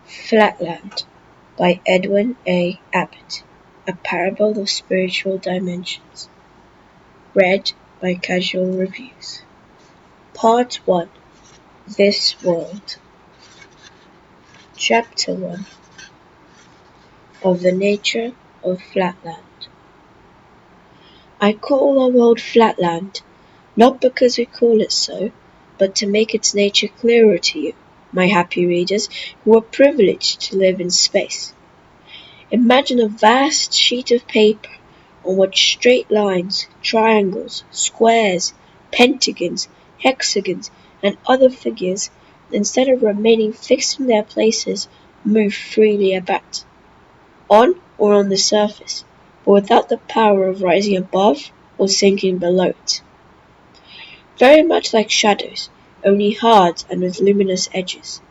Flatland by Edwin A. Abbott. A Parable of Spiritual Dimensions. Read by Casual Reviews. Part 1. This World. Chapter 1. Of the Nature of Flatland. I call our world Flatland, not because we call it so, but to make its nature clearer to you, my happy readers, who are privileged to live in space. Imagine a vast sheet of paper on which straight lines, triangles, squares, pentagons, hexagons, and other figures, instead of remaining fixed in their places, move freely about, on or on the surface, but without the power of rising above or sinking below it. Very much like shadows, only hard and with luminous edges.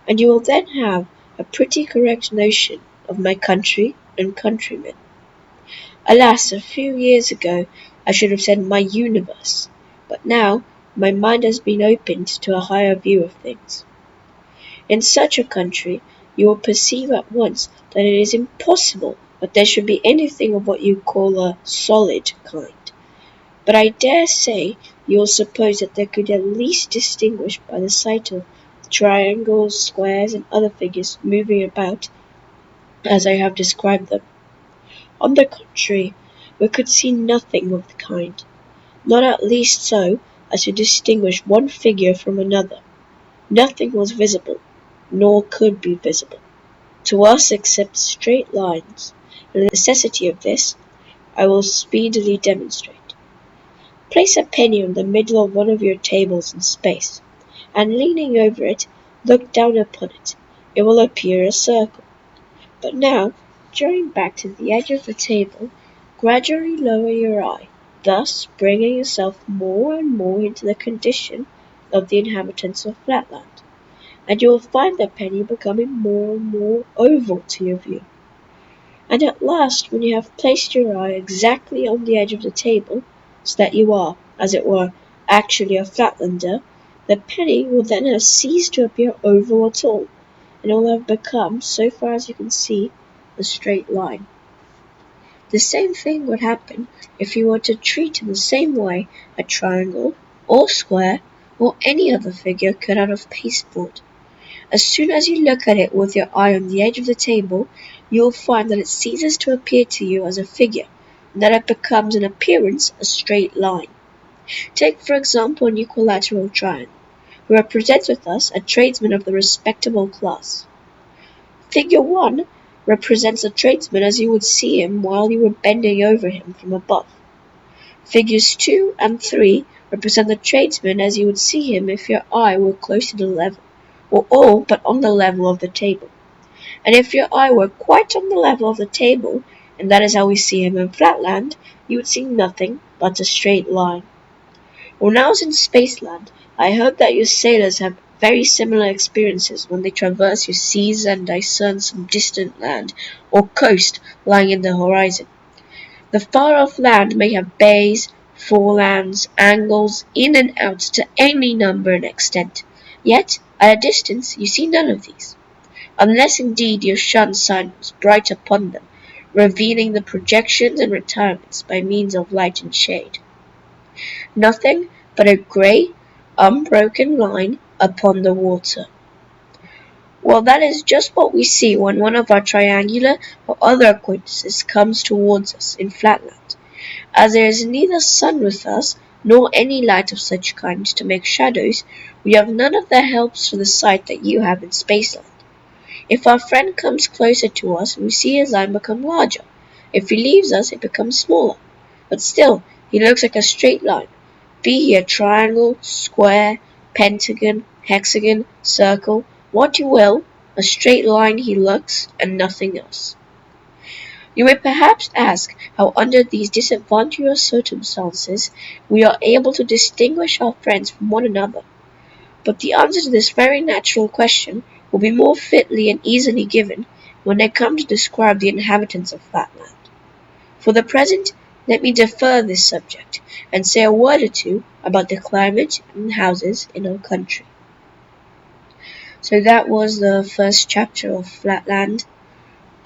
And you will then have a pretty correct notion of my country and countrymen. Alas, a few years ago I should have said my universe, but now my mind has been opened to a higher view of things. In such a country, you will perceive at once that it is impossible that there should be anything of what you call a solid kind. But I dare say you will suppose that there could at least distinguish by the sight of triangles, squares, and other figures moving about as I have described them. On the contrary, we could see nothing of the kind, not at least so as to distinguish one figure from another. Nothing was visible, nor could be visible, to us except straight lines, and the necessity of this I will speedily demonstrate. Place a penny on the middle of one of your tables in space, and leaning over it, look down upon it. It will appear a circle. But now, drawing back to the edge of the table, gradually lower your eye, thus bringing yourself more and more into the condition of the inhabitants of Flatland, and you will find the penny becoming more and more oval to your view. And at last, when you have placed your eye exactly on the edge of the table, so that you are, as it were, actually a Flatlander, the penny will then have ceased to appear oval at all, and will have become, so far as you can see, a straight line. The same thing would happen if you were to treat in the same way a triangle, or square, or any other figure cut out of pasteboard. As soon as you look at it with your eye on the edge of the table, you will find that it ceases to appear to you as a figure, and that it becomes in appearance a straight line. Take, for example, an equilateral triangle, who represents with us a tradesman of the respectable class. Figure 1 represents a tradesman as you would see him while you were bending over him from above. Figures 2 and 3 represent the tradesman as you would see him if your eye were close to the level, or all but on the level of the table. And if your eye were quite on the level of the table, and that is how we see him in Flatland, you would see nothing but a straight line. When I was in Spaceland, I hope that your sailors have very similar experiences when they traverse your seas and discern some distant land or coast lying in the horizon. The far-off land may have bays, forelands, angles, in and outs to any number and extent, yet at a distance you see none of these, unless indeed your sun sign was bright upon them, revealing the projections and retirements by means of light and shade. Nothing but a grey, unbroken line upon the water. Well, that is just what we see when one of our triangular or other acquaintances comes towards us in Flatland. As there is neither sun with us, nor any light of such kind to make shadows, we have none of the helps for the sight that you have in Spaceland. If our friend comes closer to us, we see his line become larger. If he leaves us, it becomes smaller. But still, he looks like a straight line. Be he a triangle, square, pentagon, hexagon, circle, what you will, a straight line he looks, and nothing else. You may perhaps ask how under these disadvantageous circumstances we are able to distinguish our friends from one another. But the answer to this very natural question will be more fitly and easily given when I come to describe the inhabitants of Flatland. For the present, let me defer this subject, and say a word or two about the climate and houses in our country. So that was the first chapter of Flatland.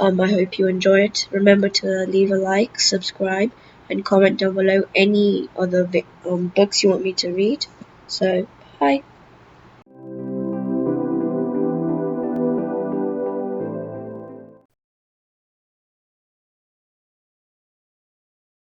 I hope you enjoy it. Remember to leave a like, subscribe, and comment down below any other books you want me to read. So, bye.